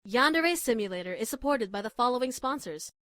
Yandere Simulator is supported by the following sponsors.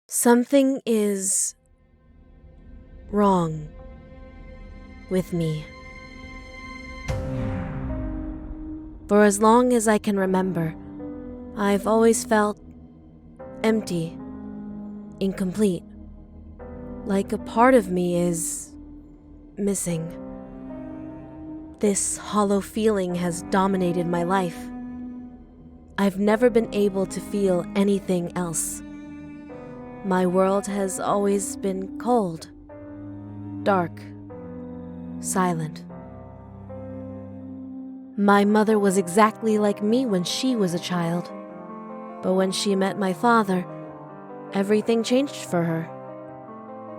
Something is wrong with me. For as long as I can remember, I've always felt empty, incomplete, like a part of me is missing. This hollow feeling has dominated my life. I've never been able to feel anything else. My world has always been cold, dark, silent. My mother was exactly like me when she was a child, but when she met my father, everything changed for her.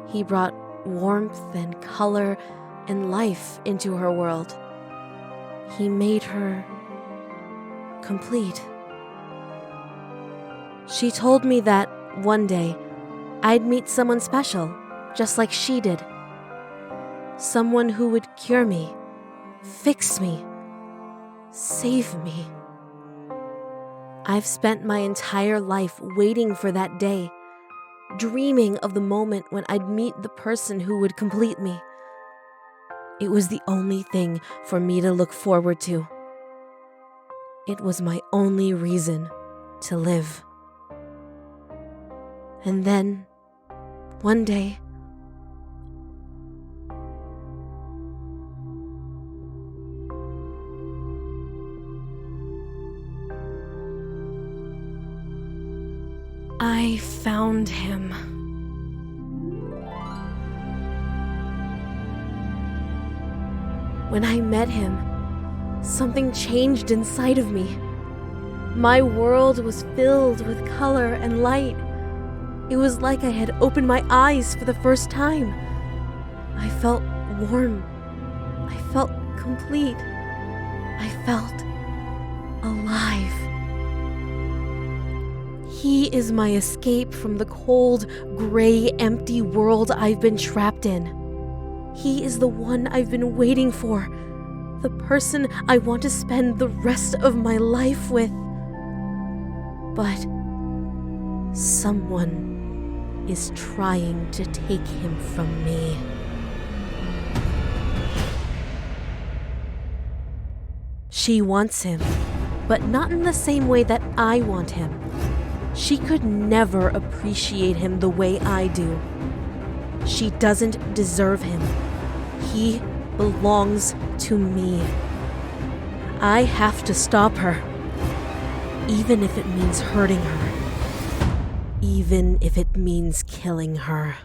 He brought warmth and color and life into her world. He made her complete. She told me that one day, I'd meet someone special, just like she did. Someone who would cure me, fix me, save me. I've spent my entire life waiting for that day, dreaming of the moment when I'd meet the person who would complete me. It was the only thing for me to look forward to. It was my only reason to live. And then, one day, I found him. When I met him, something changed inside of me. My world was filled with color and light. It was like I had opened my eyes for the first time. I felt warm. I felt complete. I felt alive. He is my escape from the cold, gray, empty world I've been trapped in. He is the one I've been waiting for, the person I want to spend the rest of my life with. But someone is trying to take him from me. She wants him, but not in the same way that I want him. She could never appreciate him the way I do. She doesn't deserve him. He belongs to me. I have to stop her. Even if it means hurting her. Even if it means killing her.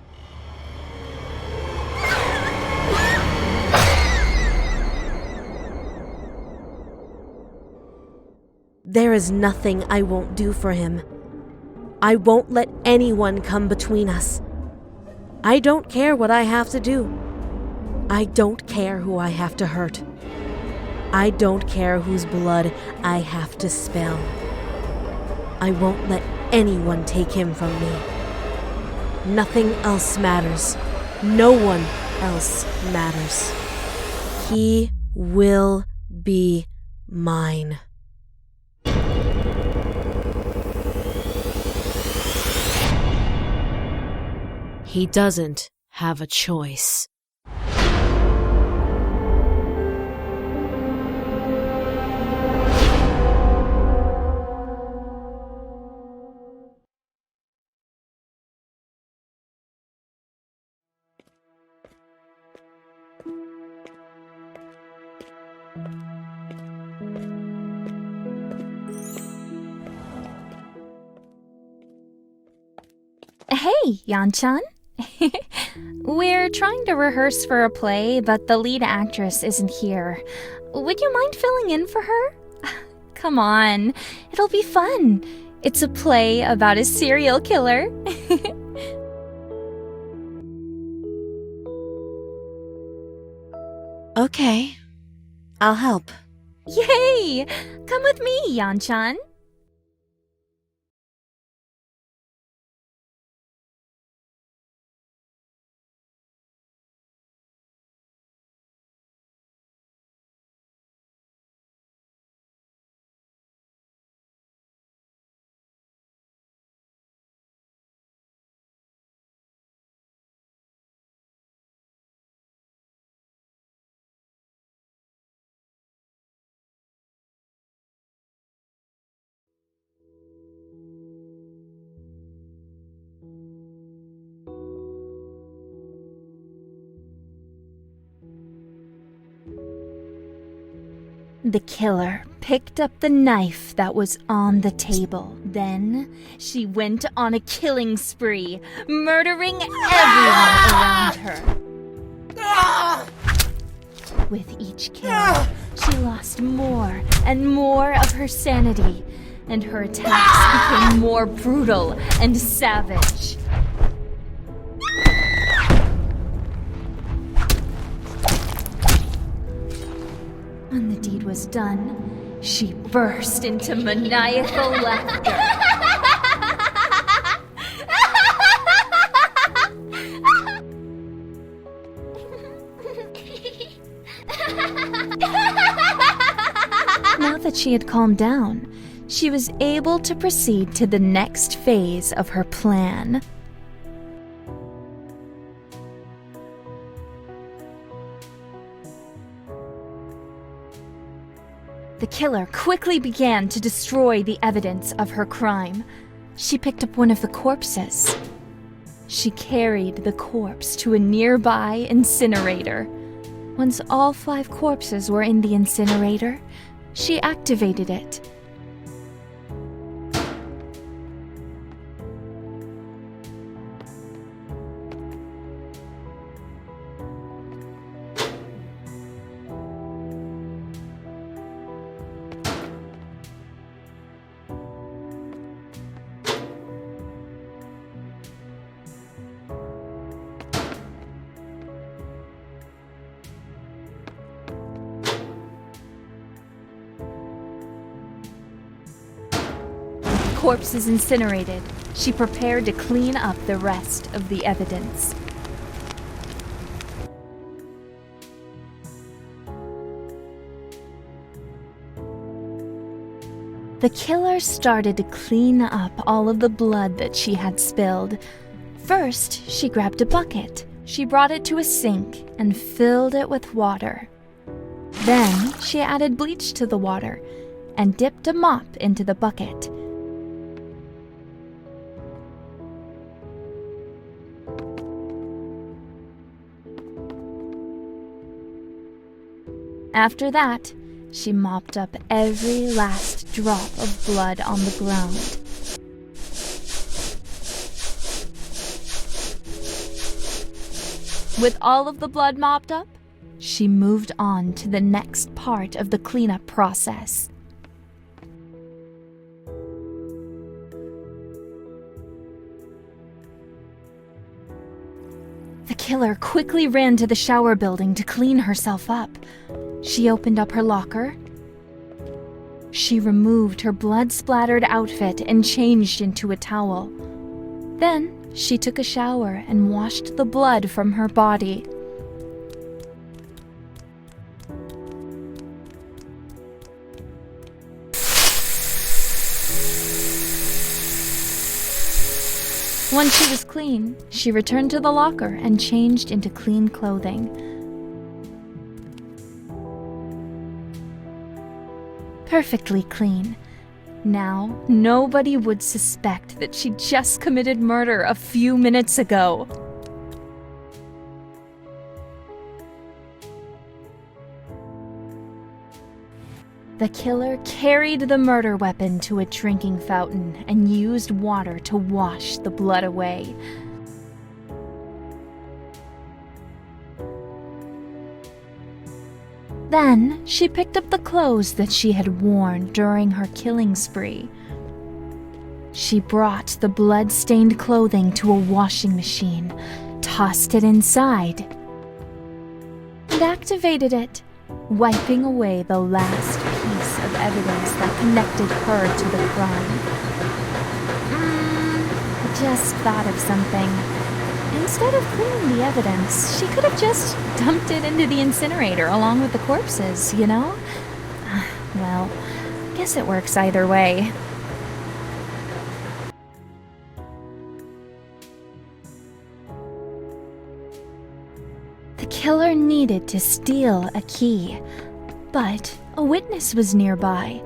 There is nothing I won't do for him. I won't let anyone come between us. I don't care what I have to do. I don't care who I have to hurt. I don't care whose blood I have to spill. I won't let anyone take him from me. Nothing else matters. No one else matters. He will be mine. He doesn't have a choice. Hey, Yanchan. We're trying to rehearse for a play, but the lead actress isn't here. Would you mind filling in for her? Come on, it'll be fun. It's a play about a serial killer. Okay, I'll help. Yay! Come with me, Yanchan. The killer picked up the knife that was on the table. Then she went on a killing spree, murdering everyone around her. With each kill, she lost more and more of her sanity, and her attacks became more brutal and savage. When the deed was done, she burst into maniacal laughter. Now that she had calmed down, she was able to proceed to the next phase of her plan. The killer quickly began to destroy the evidence of her crime. She picked up one of the corpses. She carried the corpse to a nearby incinerator. Once all 5 corpses were in the incinerator, she activated it. Corpses incinerated, she prepared to clean up the rest of the evidence. The killer started to clean up all of the blood that she had spilled. First, she grabbed a bucket. She brought it to a sink and filled it with water. Then, she added bleach to the water and dipped a mop into the bucket. After that, She mopped up every last drop of blood on the ground. With all of the blood mopped up, she moved on to the next part of the cleanup process. The killer quickly ran to the shower building to clean herself up. She opened up her locker. She removed her blood-splattered outfit and changed into a towel. Then, she took a shower and washed the blood from her body. Once she was clean, she returned to the locker and changed into clean clothing. Perfectly clean. Now, nobody would suspect that she just committed murder a few minutes ago. The killer carried the murder weapon to a drinking fountain and used water to wash the blood away. Then, she picked up the clothes that she had worn during her killing spree. She brought the blood-stained clothing to a washing machine, tossed it inside, and activated it, wiping away the last piece of evidence that connected her to the crime. Just thought of something. Instead of cleaning the evidence, she could have just dumped it into the incinerator along with the corpses, you know? Well, guess it works either way. The killer needed to steal a key, but a witness was nearby,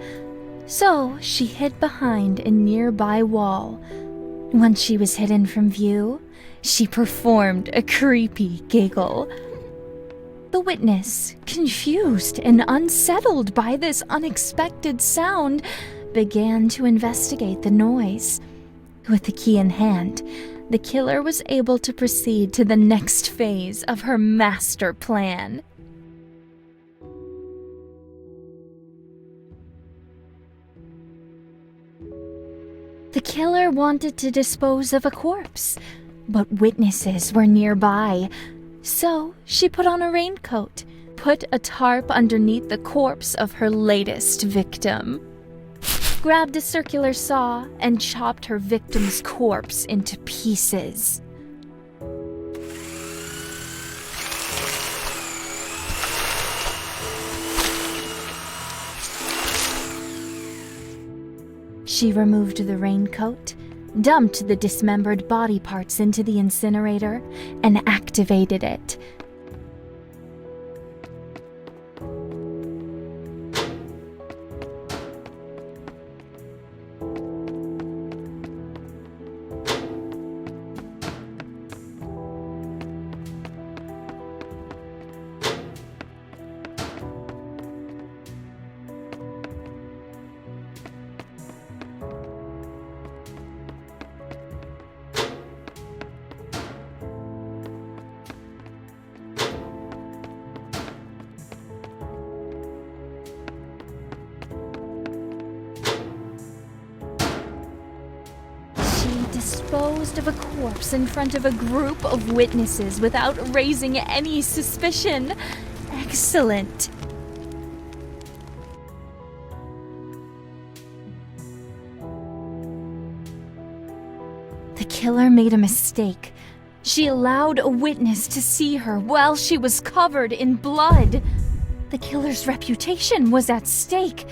so she hid behind a nearby wall. Once she was hidden from view, she performed a creepy giggle. The witness, confused and unsettled by this unexpected sound, began to investigate the noise. With the key in hand, the killer was able to proceed to the next phase of her master plan. The killer wanted to dispose of a corpse, but witnesses were nearby, so she put on a raincoat, put a tarp underneath the corpse of her latest victim, grabbed a circular saw, and chopped her victim's corpse into pieces. She removed the raincoat, dumped the dismembered body parts into the incinerator, and activated it. Disposed of a corpse in front of a group of witnesses without raising any suspicion. Excellent. The killer made a mistake. She allowed a witness to see her while she was covered in blood. The killer's reputation was at stake.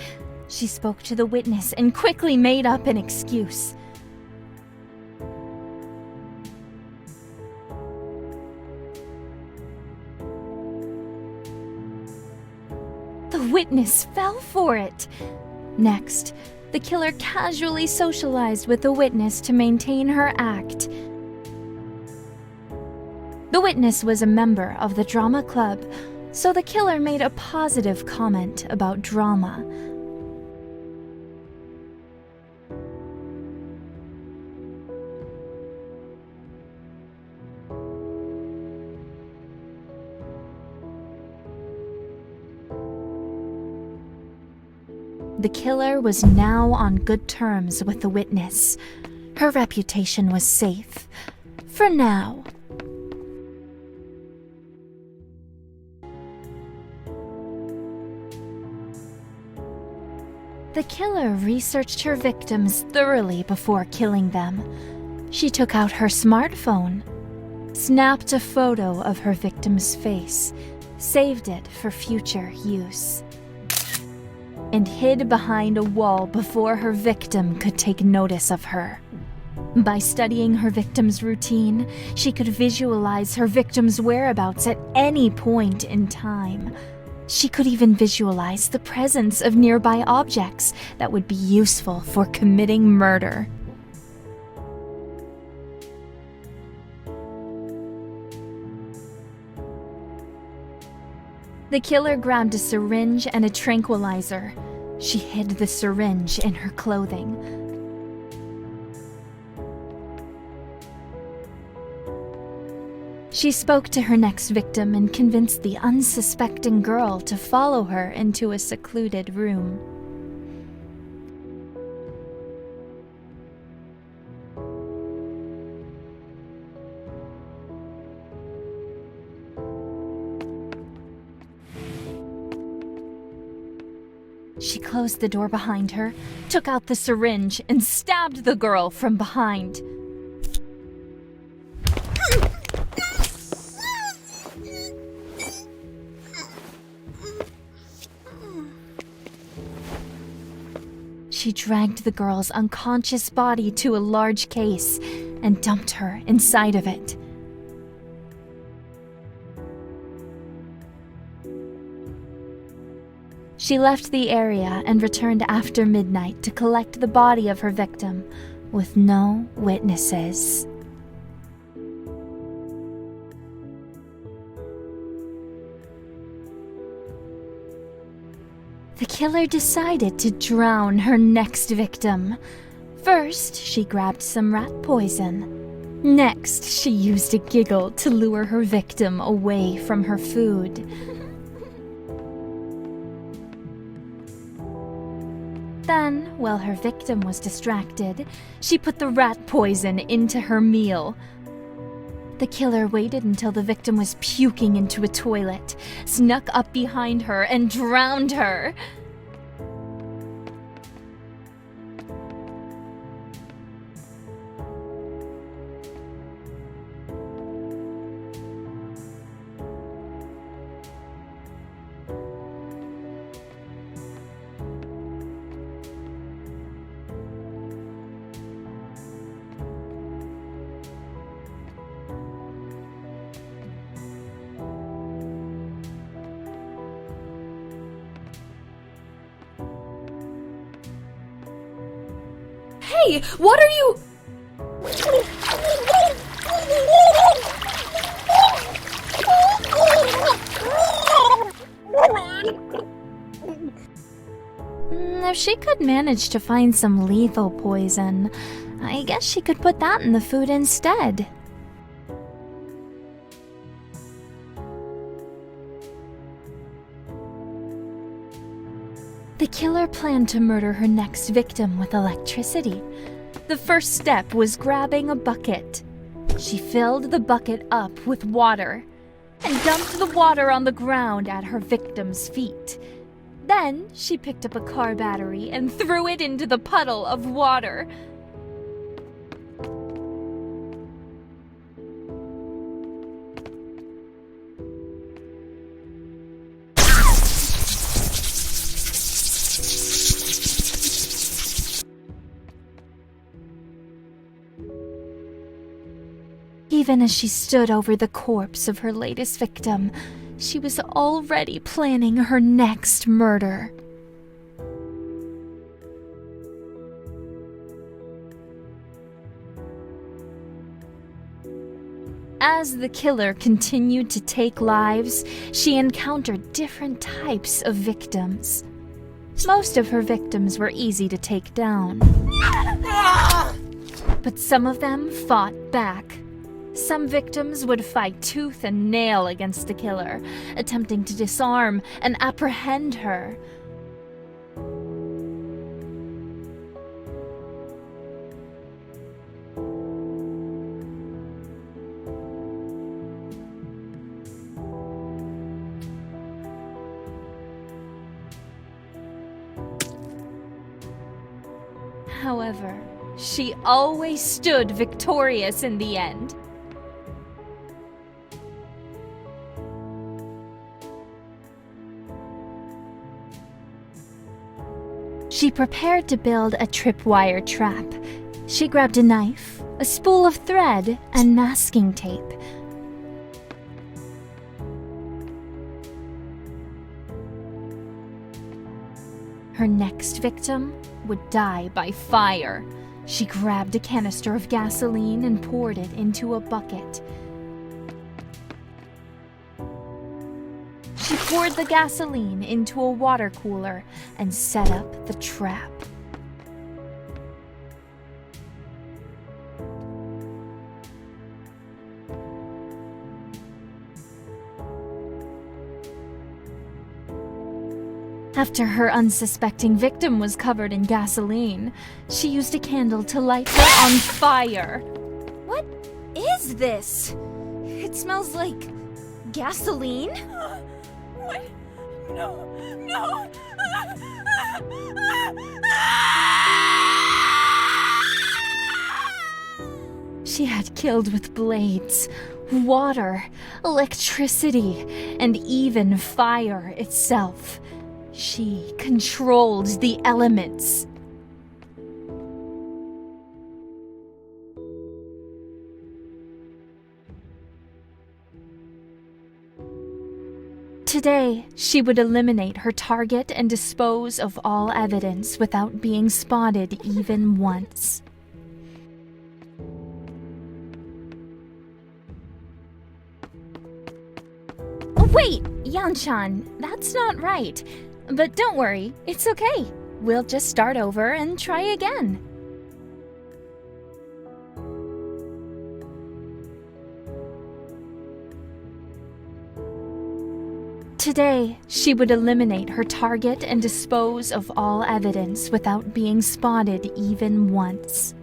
She spoke to the witness and quickly made up an excuse. The witness fell for it. Next, the killer casually socialized with the witness to maintain her act. The witness was a member of the drama club, So the killer made a positive comment about drama. The killer was now on good terms with the witness. Her reputation was safe. For now. The killer researched her victims thoroughly before killing them. She took out her smartphone, snapped a photo of her victim's face, saved it for future use, and hid behind a wall before her victim could take notice of her. By studying her victim's routine, she could visualize her victim's whereabouts at any point in time. She could even visualize the presence of nearby objects that would be useful for committing murder. The killer grabbed a syringe and a tranquilizer. She hid the syringe in her clothing. She spoke to her next victim and convinced the unsuspecting girl to follow her into a secluded room. She closed the door behind her, took out the syringe, and stabbed the girl from behind. She dragged the girl's unconscious body to a large case and dumped her inside of it. She left the area and returned after midnight to collect the body of her victim, with no witnesses. The killer decided to drown her next victim. First, she grabbed some rat poison. Next, she used a giggle to lure her victim away from her food. Then, while her victim was distracted, she put the rat poison into her meal. The killer waited until the victim was puking into a toilet, snuck up behind her, and drowned her. Hey, what are you... If she could manage to find some lethal poison, I guess she could put that in the food instead. The killer planned to murder her next victim with electricity. The first step was grabbing a bucket. She filled the bucket up with water and dumped the water on the ground at her victim's feet. Then she picked up a car battery and threw it into the puddle of water. Even as she stood over the corpse of her latest victim, she was already planning her next murder. As the killer continued to take lives, she encountered different types of victims. Most of her victims were easy to take down. But some of them fought back. Some victims would fight tooth and nail against the killer, attempting to disarm and apprehend her. However, she always stood victorious in the end. She prepared to build a tripwire trap. She grabbed a knife, a spool of thread, and masking tape. Her next victim would die by fire. She grabbed a canister of gasoline and poured it into a bucket. She poured the gasoline into a water cooler and set up the trap. After her unsuspecting victim was covered in gasoline, she used a candle to light her on fire. What is this? It smells like gasoline? What? No, no! She had killed with blades, water, electricity, and even fire itself. She controlled the elements. Today, she would eliminate her target and dispose of all evidence without being spotted even once. Oh, wait! Yanshan, that's not right. But don't worry, it's okay. We'll just start over and try again. Today, she would eliminate her target and dispose of all evidence without being spotted even once.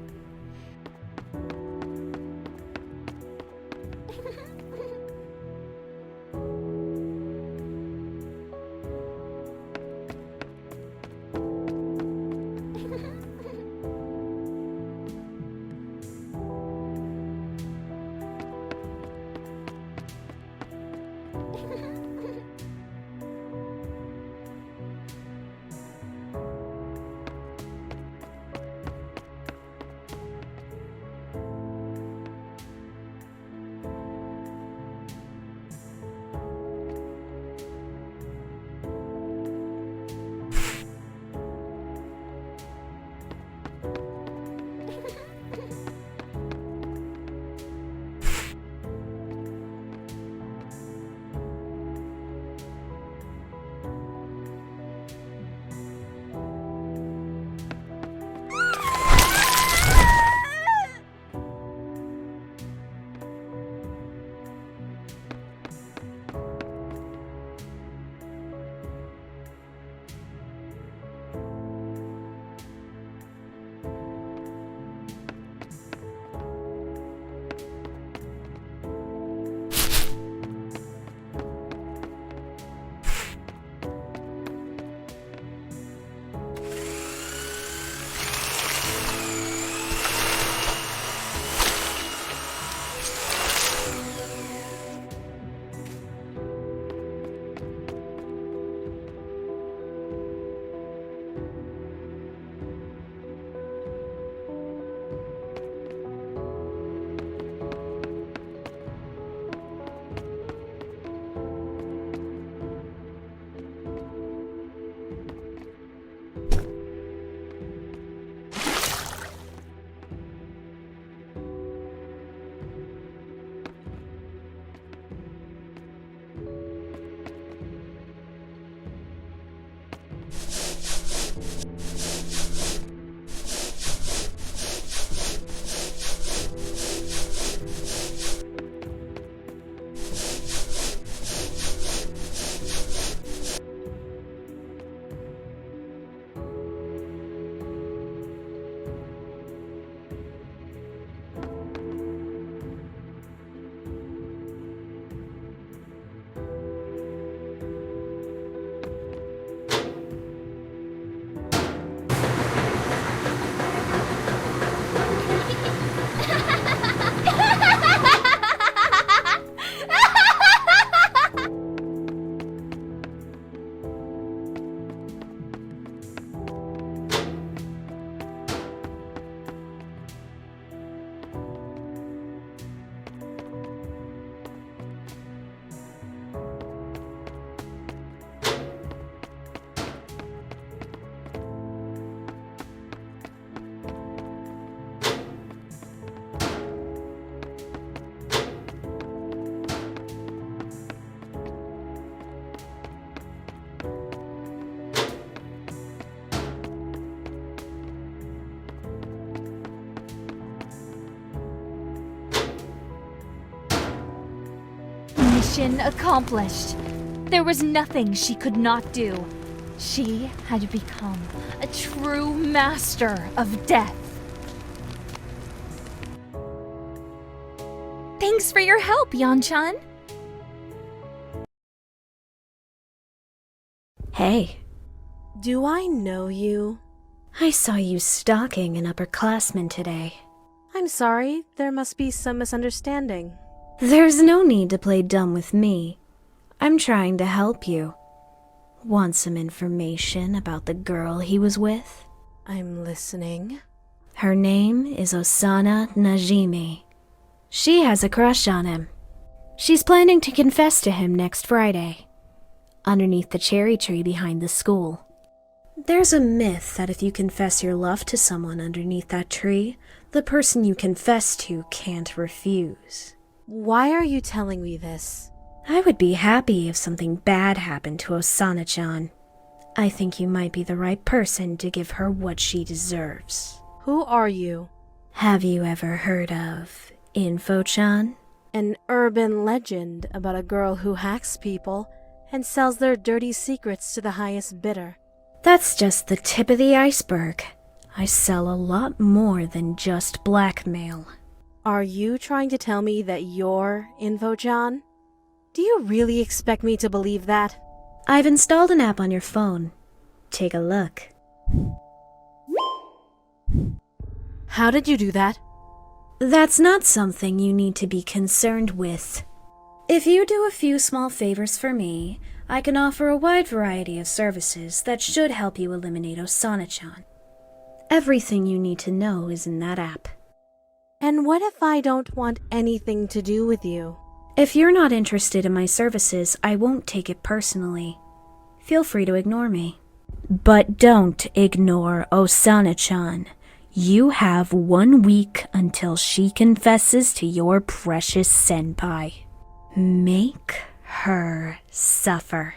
Mission accomplished. There was nothing she could not do. She had become a true master of death. Thanks for your help, Yanchan. Hey, Do I know you? I saw you stalking an upperclassman today. I'm sorry, there must be some misunderstanding. There's no need to play dumb with me. I'm trying to help you. Want some information about the girl he was with? I'm listening. Her name is Osana Najimi. She has a crush on him. She's planning to confess to him next Friday, underneath the cherry tree behind the school. There's a myth that if you confess your love to someone underneath that tree, the person you confess to can't refuse. Why are you telling me this? I would be happy if something bad happened to Osana-chan. I think you might be the right person to give her what she deserves. Who are you? Have you ever heard of Info-chan? An urban legend about a girl who hacks people and sells their dirty secrets to the highest bidder. That's just the tip of the iceberg. I sell a lot more than just blackmail. Are you trying to tell me that you're Info-chan? Do you really expect me to believe that? I've installed an app on your phone. Take a look. How did you do that? That's not something you need to be concerned with. If you do a few small favors for me, I can offer a wide variety of services that should help you eliminate Osana-chan. Everything you need to know is in that app. And what if I don't want anything to do with you? If you're not interested in my services, I won't take it personally. Feel free to ignore me. But don't ignore Osana-chan. You have 1 week until she confesses to your precious senpai. Make her suffer.